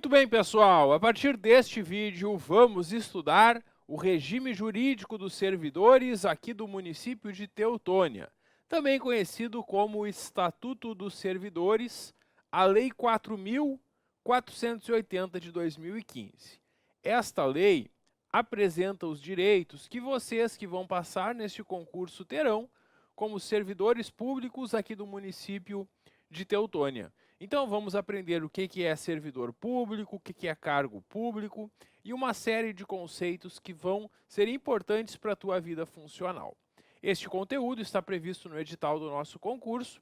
Muito bem, pessoal. A partir deste vídeo, vamos estudar o regime jurídico dos servidores aqui do município de Teutônia, também conhecido como Estatuto dos Servidores, a Lei 4.480 de 2015. Esta lei apresenta os direitos que vocês que vão passar neste concurso terão como servidores públicos aqui do município de Teutônia. Então vamos aprender o que é servidor público, o que é cargo público e uma série de conceitos que vão ser importantes para a tua vida funcional. Este conteúdo está previsto no edital do nosso concurso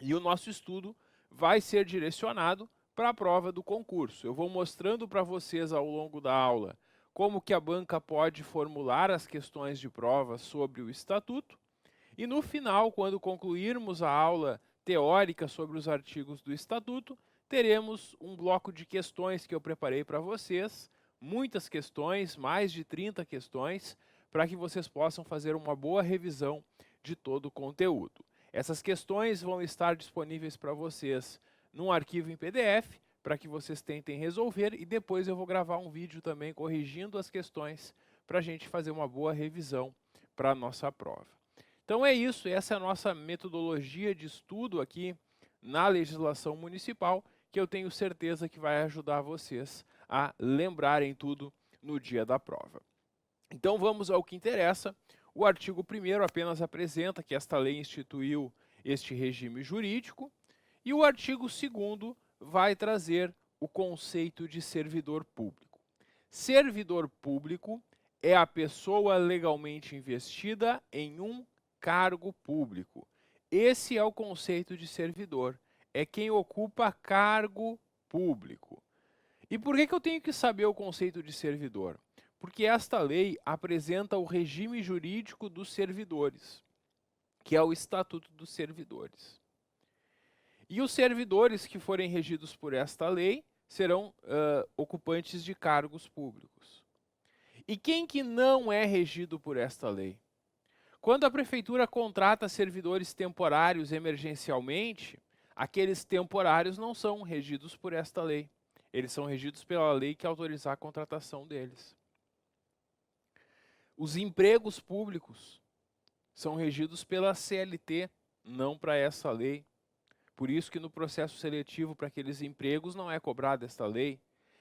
e o nosso estudo vai ser direcionado para a prova do concurso. Eu vou mostrando para vocês ao longo da aula como que a banca pode formular as questões de prova sobre o estatuto e no final, quando concluirmos a aula teórica sobre os artigos do Estatuto, teremos um bloco de questões que eu preparei para vocês, muitas questões, mais de 30 questões, para que vocês possam fazer uma boa revisão de todo o conteúdo. Essas questões vão estar disponíveis para vocês num arquivo em PDF, para que vocês tentem resolver, e depois eu vou gravar um vídeo também corrigindo as questões, para a gente fazer uma boa revisão para a nossa prova. Então é isso, essa é a nossa metodologia de estudo aqui na legislação municipal, que eu tenho certeza que vai ajudar vocês a lembrarem tudo no dia da prova. Então vamos ao que interessa. O artigo 1º apenas apresenta que esta lei instituiu este regime jurídico, e o artigo 2º vai trazer o conceito de servidor público. Servidor público é a pessoa legalmente investida em um cargo público. Esse é o conceito de servidor. É quem ocupa cargo público. E por que eu tenho que saber o conceito de servidor? Porque esta lei apresenta o regime jurídico dos servidores, que é o Estatuto dos Servidores. E os servidores que forem regidos por esta lei serão ocupantes de cargos públicos. E quem que não é regido por esta lei? Quando a prefeitura contrata servidores temporários emergencialmente, aqueles temporários não são regidos por esta lei. Eles são regidos pela lei que autorizar a contratação deles. Os empregos públicos são regidos pela CLT, não para essa lei. Por isso que no processo seletivo para aqueles empregos não é cobrada esta lei.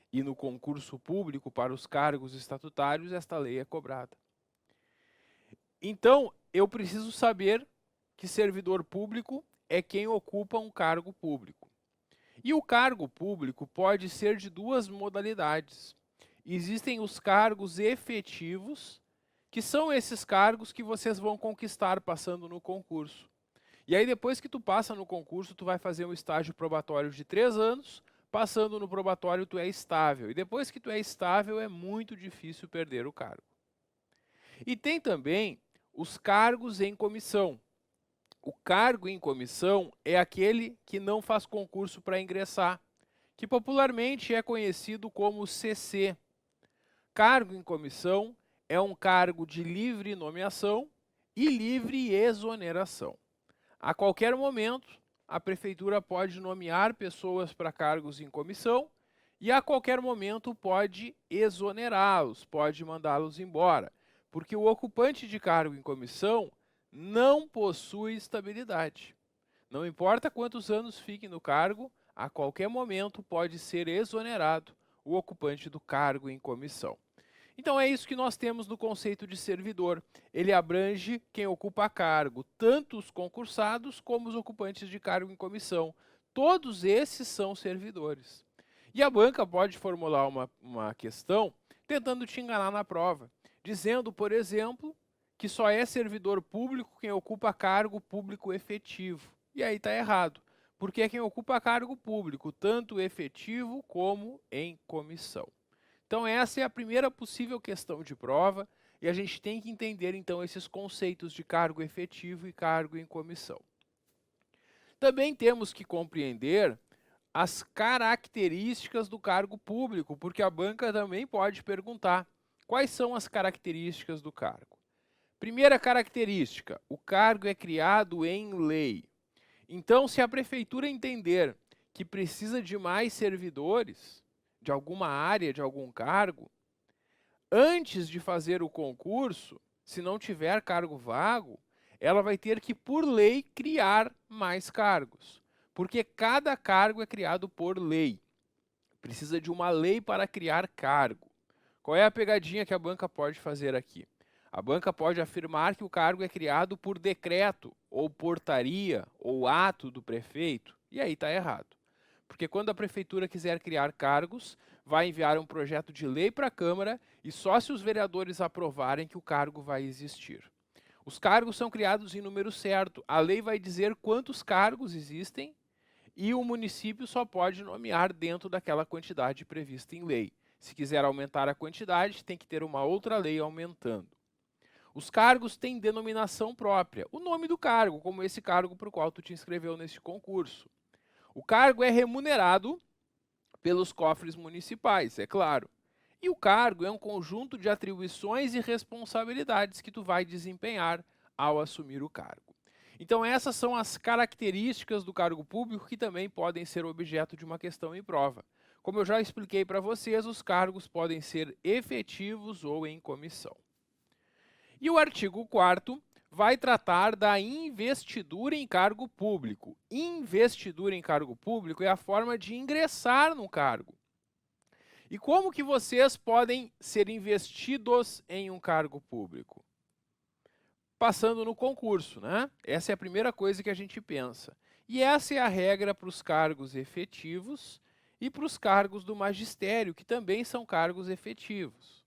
E no concurso público para os cargos estatutários esta lei é cobrada. Então, eu preciso saber que servidor público é quem ocupa um cargo público. E o cargo público pode ser de duas modalidades. Existem os cargos efetivos, que são esses cargos que vocês vão conquistar passando no concurso. E aí depois que tu passa no concurso, tu vai fazer um estágio probatório de 3 anos, passando no probatório tu é estável. E depois que tu é estável, é muito difícil perder o cargo. E tem também os cargos em comissão. O cargo em comissão é aquele que não faz concurso para ingressar, que popularmente é conhecido como CC. Cargo em comissão é um cargo de livre nomeação e livre exoneração. A qualquer momento, a prefeitura pode nomear pessoas para cargos em comissão e a qualquer momento pode exonerá-los, pode mandá-los embora. Porque o ocupante de cargo em comissão não possui estabilidade. Não importa quantos anos fique no cargo, a qualquer momento pode ser exonerado o ocupante do cargo em comissão. Então é isso que nós temos no conceito de servidor. Ele abrange quem ocupa cargo, tanto os concursados como os ocupantes de cargo em comissão. Todos esses são servidores. E a banca pode formular uma questão tentando te enganar na prova, dizendo, por exemplo, que só é servidor público quem ocupa cargo público efetivo. E aí está errado, porque é quem ocupa cargo público, tanto efetivo como em comissão. Então essa é a primeira possível questão de prova, e a gente tem que entender então esses conceitos de cargo efetivo e cargo em comissão. Também temos que compreender as características do cargo público, porque a banca também pode perguntar: quais são as características do cargo? Primeira característica, o cargo é criado em lei. Então, se a prefeitura entender que precisa de mais servidores, de alguma área, de algum cargo, antes de fazer o concurso, se não tiver cargo vago, ela vai ter que, por lei, criar mais cargos. Porque cada cargo é criado por lei. Precisa de uma lei para criar cargo. Qual é a pegadinha que a banca pode fazer aqui? A banca pode afirmar que o cargo é criado por decreto, ou portaria, ou ato do prefeito. E aí está errado. Porque quando a prefeitura quiser criar cargos, vai enviar um projeto de lei para a Câmara e só se os vereadores aprovarem que o cargo vai existir. Os cargos são criados em número certo. A lei vai dizer quantos cargos existem e o município só pode nomear dentro daquela quantidade prevista em lei. Se quiser aumentar a quantidade, tem que ter uma outra lei aumentando. Os cargos têm denominação própria, o nome do cargo, como esse cargo para o qual tu te inscreveu nesse concurso. O cargo é remunerado pelos cofres municipais, é claro. E o cargo é um conjunto de atribuições e responsabilidades que tu vai desempenhar ao assumir o cargo. Então essas são as características do cargo público que também podem ser objeto de uma questão em prova. Como eu já expliquei para vocês, os cargos podem ser efetivos ou em comissão. E o artigo 4º vai tratar da investidura em cargo público. Investidura em cargo público é a forma de ingressar no cargo. E como que vocês podem ser investidos em um cargo público? Passando no concurso, né? Essa é a primeira coisa que a gente pensa. E essa é a regra para os cargos efetivos e para os cargos do magistério, que também são cargos efetivos.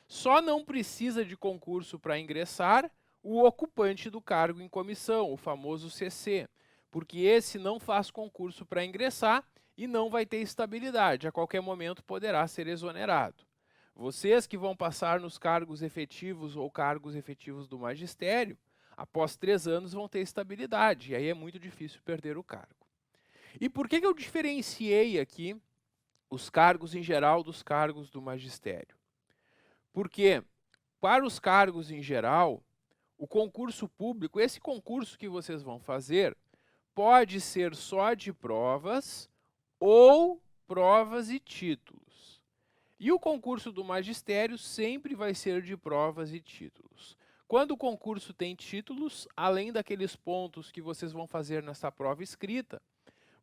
Só não precisa de concurso para ingressar o ocupante do cargo em comissão, o famoso CC, porque esse não faz concurso para ingressar e não vai ter estabilidade, a qualquer momento poderá ser exonerado. Vocês que vão passar nos cargos efetivos ou cargos efetivos do magistério, após 3 anos vão ter estabilidade, e aí é muito difícil perder o cargo. E por que eu diferenciei aqui os cargos em geral dos cargos do magistério? Porque para os cargos em geral, o concurso público, esse concurso que vocês vão fazer, pode ser só de provas ou provas e títulos. E o concurso do magistério sempre vai ser de provas e títulos. Quando o concurso tem títulos, além daqueles pontos que vocês vão fazer nessa prova escrita,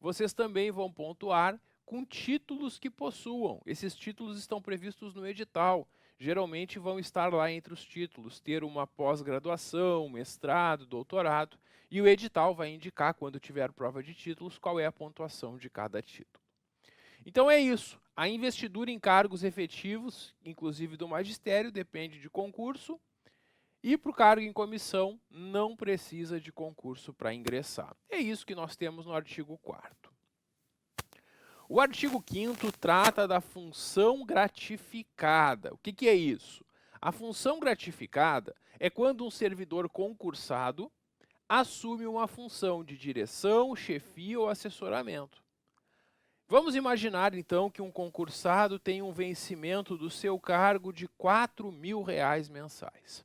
vocês também vão pontuar com títulos que possuam. Esses títulos estão previstos no edital. Geralmente vão estar lá entre os títulos, ter uma pós-graduação, mestrado, doutorado, e o edital vai indicar, quando tiver prova de títulos, qual é a pontuação de cada título. Então é isso. A investidura em cargos efetivos, inclusive do magistério, depende de concurso, e para o cargo em comissão, não precisa de concurso para ingressar. É isso que nós temos no artigo 4º. O artigo 5º trata da função gratificada. O que é isso? A função gratificada é quando um servidor concursado assume uma função de direção, chefia ou assessoramento. Vamos imaginar, então, que um concursado tem um vencimento do seu cargo de R$4.000 mensais.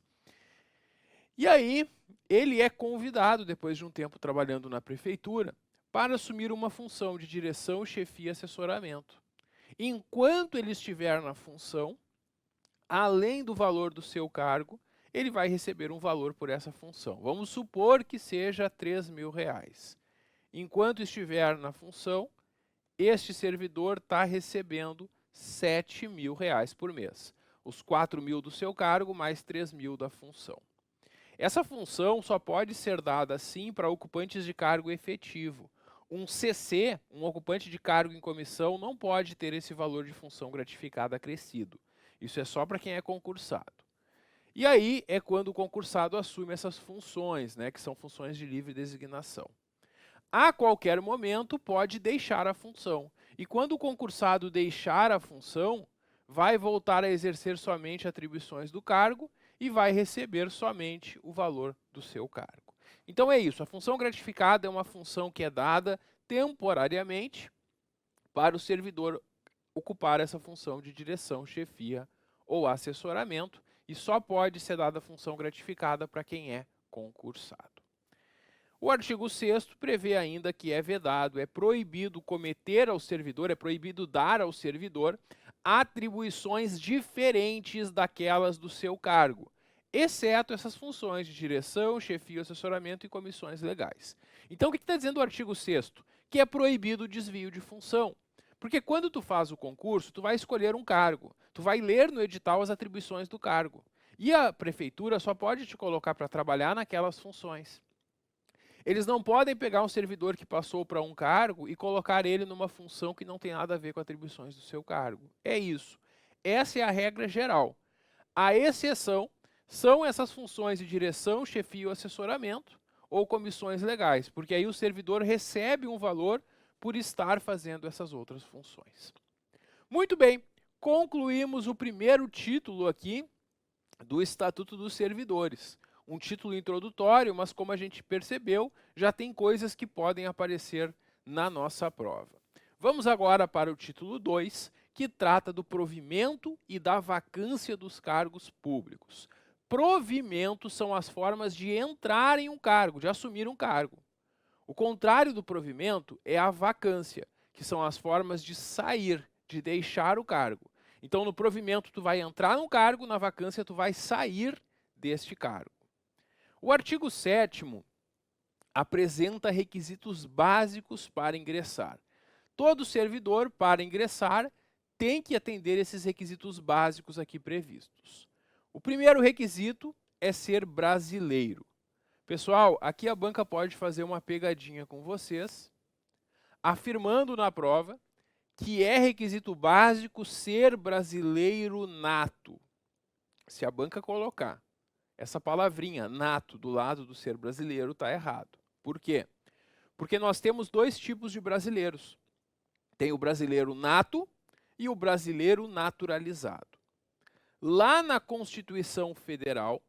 E aí, ele é convidado, depois de um tempo trabalhando na prefeitura, para assumir uma função de direção, chefia e assessoramento. Enquanto ele estiver na função, além do valor do seu cargo, ele vai receber um valor por essa função. Vamos supor que seja R$3.000. Enquanto estiver na função, este servidor está recebendo R$7.000 por mês. Os R$4.000 do seu cargo mais R$3.000 da função. Essa função só pode ser dada, sim, para ocupantes de cargo efetivo. Um CC, um ocupante de cargo em comissão, não pode ter esse valor de função gratificada acrescido. Isso é só para quem é concursado. E aí é quando o concursado assume essas funções, né, que são funções de livre designação. A qualquer momento pode deixar a função. E quando o concursado deixar a função, vai voltar a exercer somente atribuições do cargo e vai receber somente o valor do seu cargo. Então é isso, a função gratificada é uma função que é dada temporariamente para o servidor ocupar essa função de direção, chefia ou assessoramento, e só pode ser dada a função gratificada para quem é concursado. O artigo 6º prevê ainda que é vedado, é proibido cometer ao servidor, é proibido dar ao servidor atribuições diferentes daquelas do seu cargo, exceto essas funções de direção, chefia, assessoramento e comissões legais. Então, o que está dizendo o artigo 6º? Que é proibido o desvio de função. Porque quando tu faz o concurso, tu vai escolher um cargo, tu vai ler no edital as atribuições do cargo. E a prefeitura só pode te colocar para trabalhar naquelas funções. Eles não podem pegar um servidor que passou para um cargo e colocar ele numa função que não tem nada a ver com atribuições do seu cargo. É isso. Essa é a regra geral. A exceção são essas funções de direção, chefia ou assessoramento ou comissões legais, porque aí o servidor recebe um valor por estar fazendo essas outras funções. Muito bem, concluímos o primeiro título aqui do Estatuto dos Servidores. Um título introdutório, mas como a gente percebeu, já tem coisas que podem aparecer na nossa prova. Vamos agora para o título 2, que trata do provimento e da vacância dos cargos públicos. Provimento são as formas de entrar em um cargo, de assumir um cargo. O contrário do provimento é a vacância, que são as formas de sair, de deixar o cargo. Então, no provimento, tu vai entrar num cargo, na vacância, tu vai sair deste cargo. O artigo 7º apresenta requisitos básicos para ingressar. Todo servidor, para ingressar, tem que atender esses requisitos básicos aqui previstos. O primeiro requisito é ser brasileiro. Pessoal, aqui a banca pode fazer uma pegadinha com vocês, afirmando na prova que é requisito básico ser brasileiro nato. Se a banca colocar essa palavrinha nato do lado do ser brasileiro, está errado. Por quê? Porque nós temos dois tipos de brasileiros. Tem o brasileiro nato e o brasileiro naturalizado. Lá na Constituição Federal,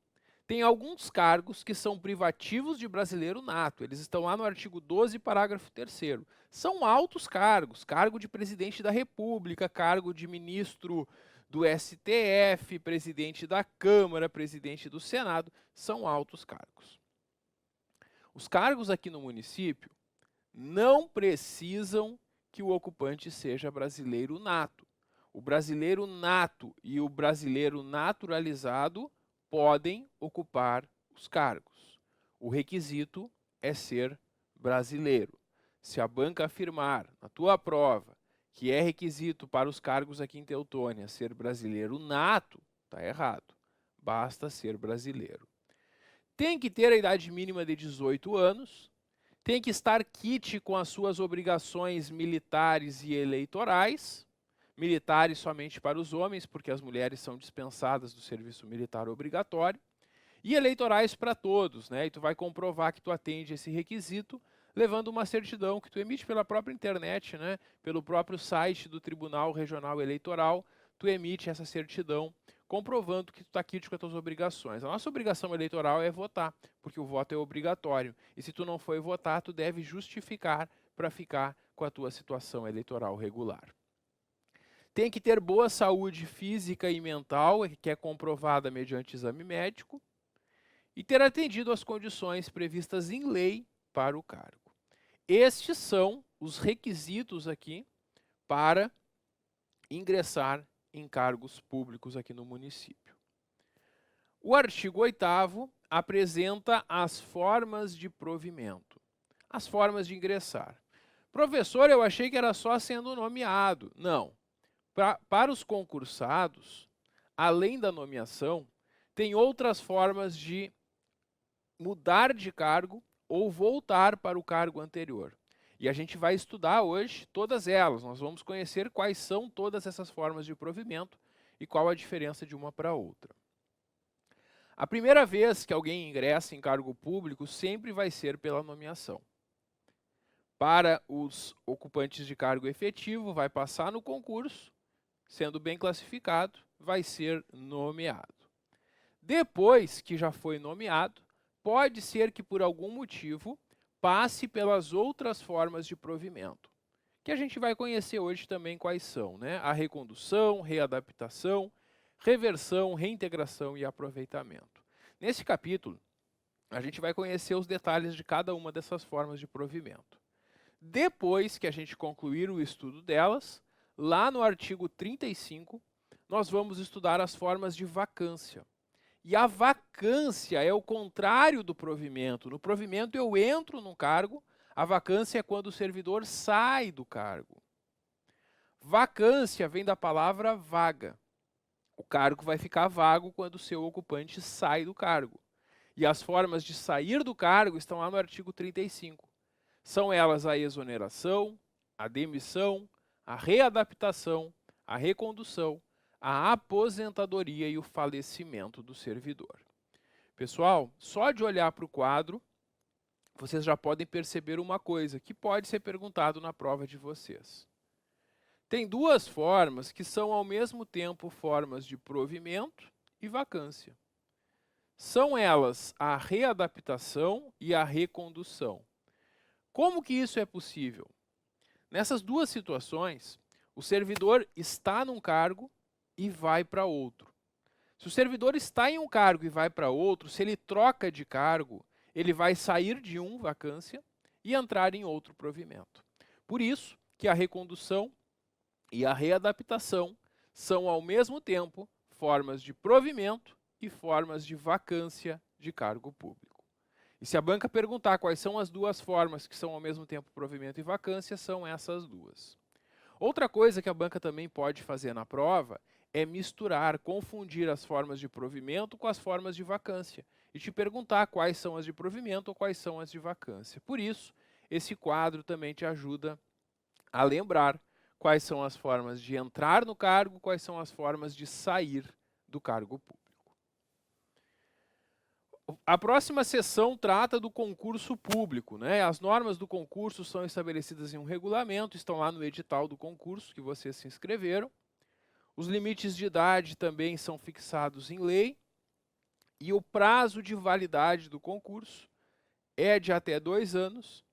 tem alguns cargos que são privativos de brasileiro nato. Eles estão lá no artigo 12, parágrafo 3º. São altos cargos, cargo de presidente da República, cargo de ministro do STF, presidente da Câmara, presidente do Senado, são altos cargos. Os cargos aqui no município não precisam que o ocupante seja brasileiro nato. O brasileiro nato e o brasileiro naturalizado podem ocupar os cargos. O requisito é ser brasileiro. Se a banca afirmar na tua prova que é requisito para os cargos aqui em Teutônia ser brasileiro nato, está errado. Basta ser brasileiro. Tem que ter a idade mínima de 18 anos, tem que estar quite com as suas obrigações militares e eleitorais, militares somente para os homens, porque as mulheres são dispensadas do serviço militar obrigatório, e eleitorais para todos, né? E tu vai comprovar que tu atende esse requisito levando uma certidão que tu emite pela própria internet, né? Pelo próprio site do Tribunal Regional Eleitoral, tu emite essa certidão comprovando que tu está quite com as tuas obrigações. A nossa obrigação eleitoral é votar, porque o voto é obrigatório. E se tu não for votar, tu deve justificar para ficar com a tua situação eleitoral regular. Tem que ter boa saúde física e mental, que é comprovada mediante exame médico, e ter atendido às condições previstas em lei para o cargo. Estes são os requisitos aqui para ingressar em cargos públicos aqui no município. O artigo 8º apresenta as formas de provimento, as formas de ingressar. Professor, eu achei que era só sendo nomeado. Não. Para os concursados, além da nomeação, tem outras formas de mudar de cargo ou voltar para o cargo anterior. E a gente vai estudar hoje todas elas. Nós vamos conhecer quais são todas essas formas de provimento e qual a diferença de uma para outra. A primeira vez que alguém ingressa em cargo público sempre vai ser pela nomeação. Para os ocupantes de cargo efetivo, vai passar no concurso, sendo bem classificado, vai ser nomeado. Depois que já foi nomeado, pode ser que por algum motivo passe pelas outras formas de provimento, que a gente vai conhecer hoje também quais são, né? A recondução, readaptação, reversão, reintegração e aproveitamento. Nesse capítulo, A gente vai conhecer os detalhes de cada uma dessas formas de provimento. Depois que a gente concluir o estudo delas, lá no artigo 35, nós vamos estudar as formas de vacância. E a vacância é o contrário do provimento. No provimento eu entro num cargo, a vacância é quando o servidor sai do cargo. Vacância vem da palavra vaga. O cargo vai ficar vago quando o seu ocupante sai do cargo. E as formas de sair do cargo estão lá no artigo 35. São elas a exoneração, a demissão, a readaptação, a recondução, a aposentadoria e o falecimento do servidor. Pessoal, só de olhar para o quadro, vocês já podem perceber uma coisa que pode ser perguntado na prova de vocês. Tem duas formas que são ao mesmo tempo formas de provimento e vacância. São elas a readaptação e a recondução. Como que isso é possível? Nessas duas situações, o servidor está num cargo e vai para outro. Se o servidor está em um cargo e vai para outro, se ele troca de cargo, ele vai sair de um, vacância, e entrar em outro provimento. Por isso que a recondução e a readaptação são, ao mesmo tempo, formas de provimento e formas de vacância de cargo público. E se a banca perguntar quais são as duas formas que são ao mesmo tempo provimento e vacância, são essas duas. Outra coisa que a banca também pode fazer na prova é misturar, confundir as formas de provimento com as formas de vacância e te perguntar quais são as de provimento ou quais são as de vacância. Por isso, esse quadro também te ajuda a lembrar quais são as formas de entrar no cargo, quais são as formas de sair do cargo público. A próxima sessão trata do concurso público, né? As normas do concurso são estabelecidas em um regulamento, estão lá no edital do concurso que vocês se inscreveram. Os limites de idade também são fixados em lei. E o prazo de validade do concurso é de até 2 anos,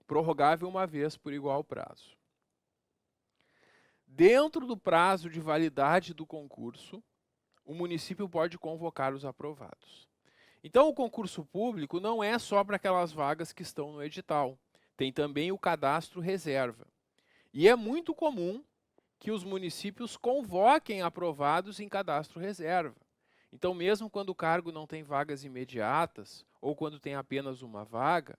prorrogável uma vez por igual prazo. Dentro do prazo de validade do concurso, o município pode convocar os aprovados. Então, o concurso público não é só para aquelas vagas que estão no edital. Tem também o cadastro reserva. E é muito comum que os municípios convoquem aprovados em cadastro reserva. Então, mesmo quando o cargo não tem vagas imediatas, ou quando tem apenas uma vaga,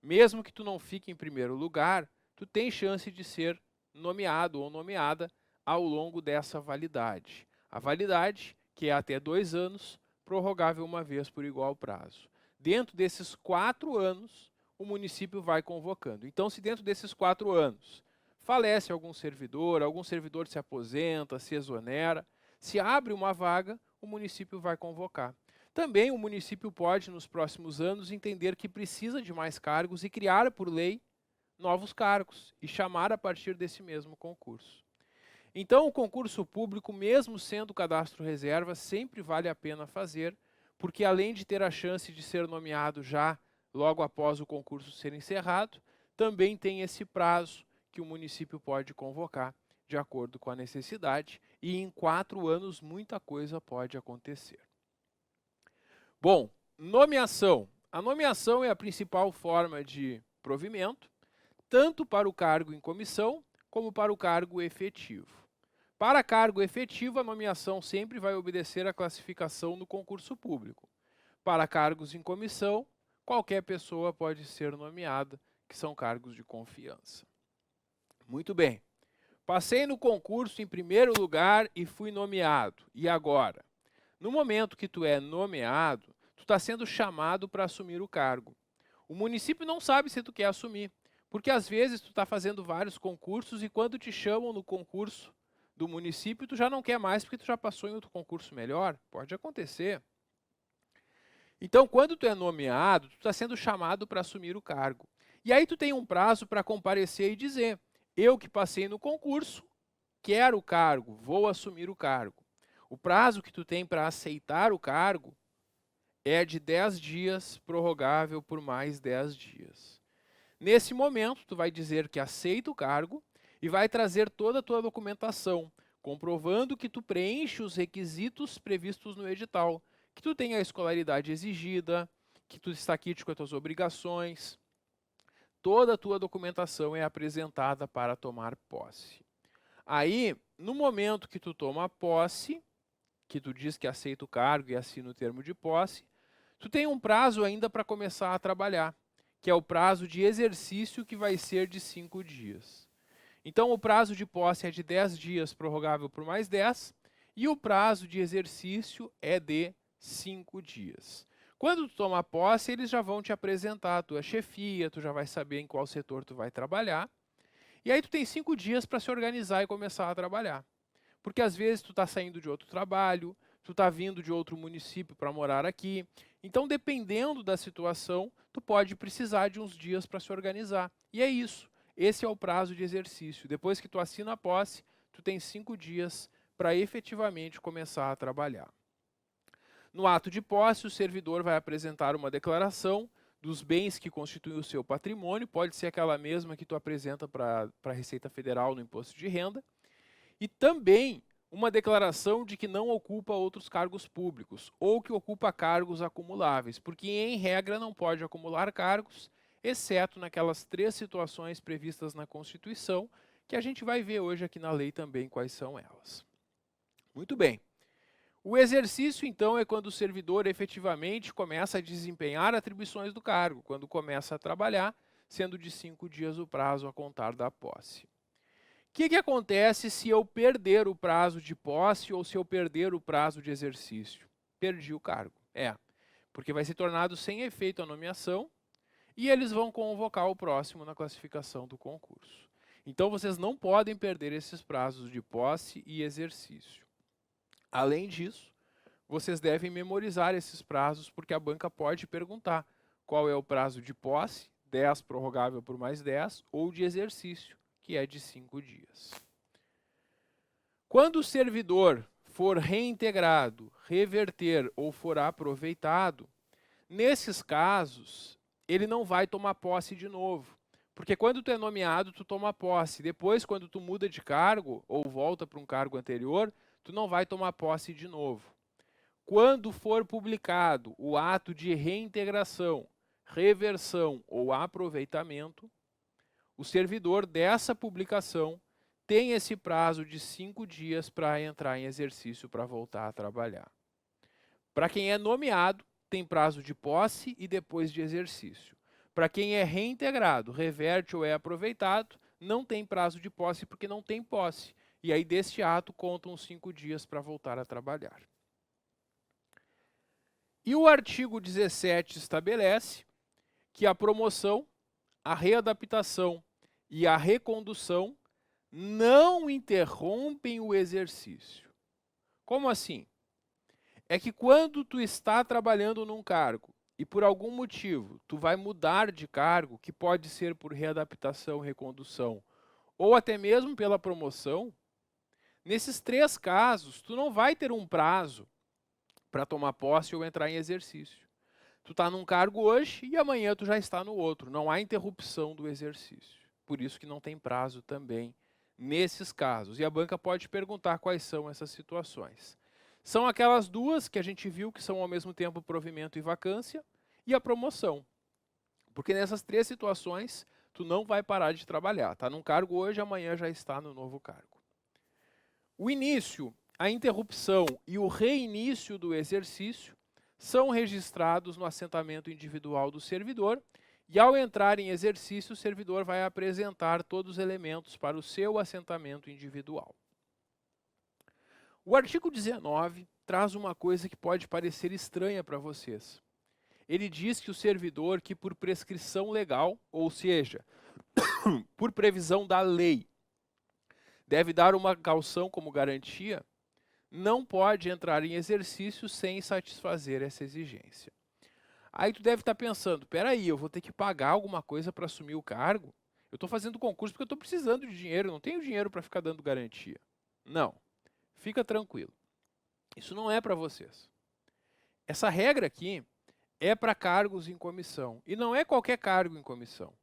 mesmo que tu não fique em primeiro lugar, tu tem chance de ser nomeado ou nomeada ao longo dessa validade. A validade, que é até 2 anos, prorrogável uma vez por igual prazo. Dentro desses 4 anos, o município vai convocando. Então, se dentro desses 4 anos falece algum servidor se aposenta, se exonera, se abre uma vaga, o município vai convocar. Também o município pode, nos próximos anos, entender que precisa de mais cargos e criar, por lei, novos cargos e chamar a partir desse mesmo concurso. Então, o concurso público, mesmo sendo cadastro reserva, sempre vale a pena fazer, porque além de ter a chance de ser nomeado já logo após o concurso ser encerrado, também tem esse prazo que o município pode convocar de acordo com a necessidade, e em 4 anos muita coisa pode acontecer. Bom, nomeação. A nomeação é a principal forma de provimento, tanto para o cargo em comissão, como para o cargo efetivo. Para cargo efetivo, a nomeação sempre vai obedecer à classificação no concurso público. Para cargos em comissão, qualquer pessoa pode ser nomeada, que são cargos de confiança. Muito bem. Passei no concurso em primeiro lugar e fui nomeado. E agora? No momento que tu é nomeado, tu está sendo chamado para assumir o cargo. O município não sabe se tu quer assumir, porque às vezes tu está fazendo vários concursos e quando te chamam no concurso do município, tu já não quer mais porque tu já passou em outro concurso melhor. Pode acontecer. Então, quando tu é nomeado, tu está sendo chamado para assumir o cargo. E aí tu tem um prazo para comparecer e dizer: eu que passei no concurso, quero o cargo, vou assumir o cargo. O prazo que tu tem para aceitar o cargo é de 10 dias, prorrogável por mais 10 dias. Nesse momento, tu vai dizer que aceita o cargo e vai trazer toda a tua documentação, comprovando que tu preenche os requisitos previstos no edital, que tu tem a escolaridade exigida, que tu está quite com as tuas obrigações. Toda a tua documentação é apresentada para tomar posse. Aí, no momento que tu toma posse, que tu diz que aceita o cargo e assina o termo de posse, tu tem um prazo ainda para começar a trabalhar, que é o prazo de exercício, que vai ser de 5 dias. Então, o prazo de posse é de 10 dias, prorrogável por mais 10, e o prazo de exercício é de 5 dias. Quando tu toma posse, eles já vão te apresentar a tua chefia, tu já vai saber em qual setor tu vai trabalhar, e aí tu tem 5 dias para se organizar e começar a trabalhar. Porque às vezes tu está saindo de outro trabalho, tu está vindo de outro município para morar aqui. Então, dependendo da situação, tu pode precisar de uns dias para se organizar. E é isso. Esse é o prazo de exercício. Depois que tu assina a posse, tu tem 5 dias para efetivamente começar a trabalhar. No ato de posse, o servidor vai apresentar uma declaração dos bens que constituem o seu patrimônio, pode ser aquela mesma que tu apresenta para a Receita Federal no Imposto de Renda, e também uma declaração de que não ocupa outros cargos públicos ou que ocupa cargos acumuláveis, porque em regra não pode acumular cargos, exceto naquelas 3 situações previstas na Constituição, que a gente vai ver hoje aqui na lei também quais são elas. Muito bem. O exercício, então, é quando o servidor efetivamente começa a desempenhar atribuições do cargo, quando começa a trabalhar, sendo de 5 dias o prazo a contar da posse. O que acontece se eu perder o prazo de posse ou se eu perder o prazo de exercício? Perdi o cargo. Porque vai ser tornado sem efeito a nomeação e eles vão convocar o próximo na classificação do concurso. Então, vocês não podem perder esses prazos de posse e exercício. Além disso, vocês devem memorizar esses prazos, porque a banca pode perguntar qual é o prazo de posse, 10 prorrogável por mais 10, ou de exercício, que é de 5 dias. Quando o servidor for reintegrado, reverter ou for aproveitado, nesses casos, ele não vai tomar posse de novo. Porque quando tu é nomeado, tu toma posse. Depois, quando tu muda de cargo ou volta para um cargo anterior, tu não vai tomar posse de novo. Quando for publicado o ato de reintegração, reversão ou aproveitamento, o servidor dessa publicação tem esse prazo de 5 dias para entrar em exercício, para voltar a trabalhar. Para quem é nomeado, tem prazo de posse e depois de exercício. Para quem é reintegrado, reverte ou é aproveitado, não tem prazo de posse porque não tem posse. E aí deste ato contam 5 dias para voltar a trabalhar. E o artigo 17 estabelece que a promoção, a readaptação e a recondução não interrompem o exercício. Como assim? É que quando tu está trabalhando num cargo e por algum motivo tu vai mudar de cargo, que pode ser por readaptação, recondução, ou até mesmo pela promoção, nesses 3 casos, tu não vai ter um prazo para tomar posse ou entrar em exercício. Tu está num cargo hoje e amanhã tu já está no outro. Não há interrupção do exercício. Por isso que não tem prazo também nesses casos. E a banca pode perguntar quais são essas situações. São aquelas 2 que a gente viu que são ao mesmo tempo provimento e vacância e a promoção. Porque nessas 3 situações, tu não vai parar de trabalhar. Está num cargo hoje, amanhã já está no novo cargo. O início, a interrupção e o reinício do exercício são registrados no assentamento individual do servidor e, ao entrar em exercício, o servidor vai apresentar todos os elementos para o seu assentamento individual. O artigo 19 traz uma coisa que pode parecer estranha para vocês. Ele diz que o servidor que por prescrição legal, ou seja, por previsão da lei, deve dar uma caução como garantia, não pode entrar em exercício sem satisfazer essa exigência. Aí tu deve estar pensando, peraí, eu vou ter que pagar alguma coisa para assumir o cargo? Eu estou fazendo concurso porque eu estou precisando de dinheiro, eu não tenho dinheiro para ficar dando garantia. Não, fica tranquilo. Isso não é para vocês. Essa regra aqui é para cargos em comissão. E não é qualquer cargo em comissão.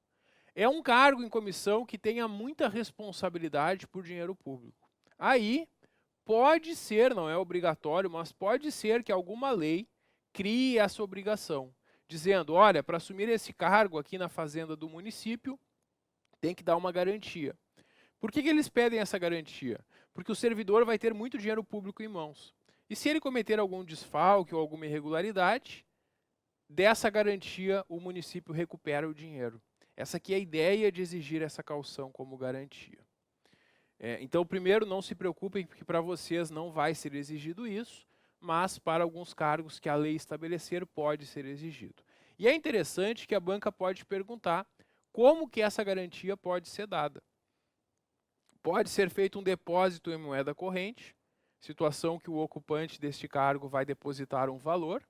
É um cargo em comissão que tenha muita responsabilidade por dinheiro público. Aí, pode ser, não é obrigatório, mas pode ser que alguma lei crie essa obrigação dizendo, olha, para assumir esse cargo aqui na fazenda do município, tem que dar uma garantia. Por que eles pedem essa garantia? Porque o servidor vai ter muito dinheiro público em mãos. E se ele cometer algum desfalque ou alguma irregularidade, dessa garantia o município recupera o dinheiro. Essa aqui é a ideia de exigir essa caução como garantia. Então, primeiro, não se preocupem, porque para vocês não vai ser exigido isso, mas para alguns cargos que a lei estabelecer pode ser exigido. E é interessante que a banca pode perguntar como que essa garantia pode ser dada. Pode ser feito um depósito em moeda corrente, situação que o ocupante deste cargo vai depositar um valor,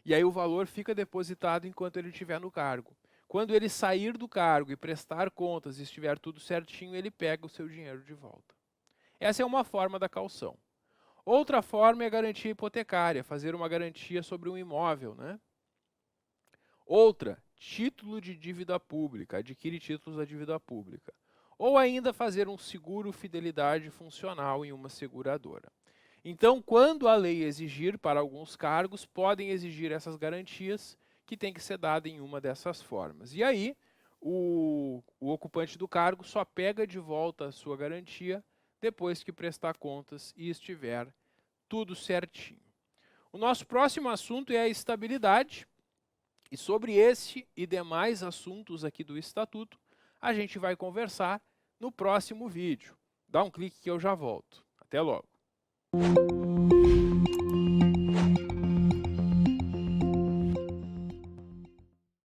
e aí o valor fica depositado enquanto ele estiver no cargo. Quando ele sair do cargo e prestar contas e estiver tudo certinho, ele pega o seu dinheiro de volta. Essa é uma forma da caução. Outra forma é a garantia hipotecária, fazer uma garantia sobre um imóvel, né? Outra, título de dívida pública, adquire títulos da dívida pública. Ou ainda fazer um seguro fidelidade funcional em uma seguradora. Então, quando a lei exigir para alguns cargos, podem exigir essas garantias que tem que ser dada em uma dessas formas. E aí, o ocupante do cargo só pega de volta a sua garantia depois que prestar contas e estiver tudo certinho. O nosso próximo assunto é a estabilidade. E sobre esse e demais assuntos aqui do Estatuto, a gente vai conversar no próximo vídeo. Dá um clique que eu já volto. Até logo.